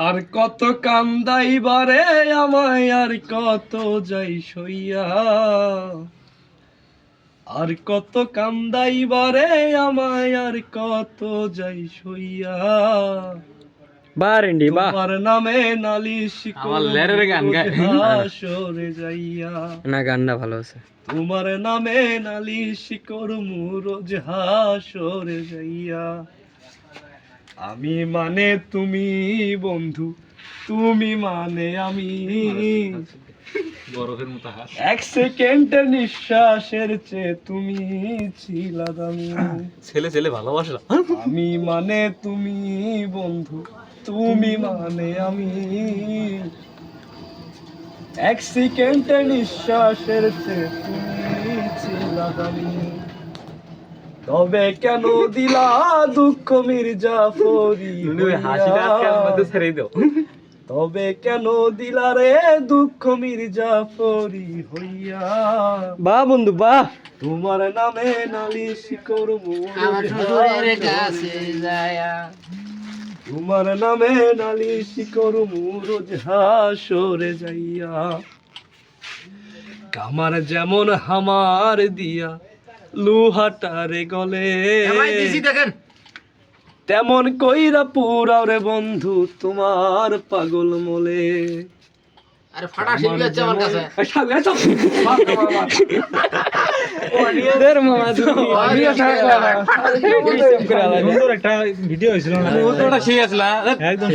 আর কত কান্দাইবারে আমায়, আর কত যাই সইয়া, আর কত কান্দাইবারে আমায়, আর কত যাই সইয়া। বারেন্ডি বাহ তোমার নামে নালিশ আমার লেরের গান গায়। হাসরে যাইয়া, না গানটা ভালো আছে তোমার নামে নালিশ করমু রোজ হাসরে যাইয়া। আমি মানে তুমি বন্ধু, তুমি মানে আমি, বরফের মতো হাস। এক সেকেন্ডের নিঃশ্বাসের চেয়ে তুমি ছিলা দামি। ছেলে ছেলে ভালোবাসা। আমি মানে তুমি বন্ধু, তুমি মানে আমি, এক সেকেন্ডের নিঃশ্বাসের চেয়ে তুমি ছিলা দামি। তবে কেন দিলা দুঃখ মির্জাফরি হাসিটা আজকে আমাদের ছেড়ে দাও। তবে কেন দিলা রে দুঃখ মির্জাফরি হইয়া। বাহ বন্ধু বাহ তোমার নামে নালিশ করবো আমার শ্বশুরের কাছে যায়া তোমার নামে নালিশ করবো রোজ হাসরে যাইয়া। কামার যেমন হামার দিয়া লুহাটারে গলে, দেখেন তেমন কইরা পুরাও রে বন্ধু তোমার পাগল মলে। আরে ফাটা শিল্পী আছে আমার কাছে দের মামা তুমি আমিও থাকবো না। সুন্দর একটা ভিডিও হয়েছিল না? মুহূর্তটা সেই আসলা একদম।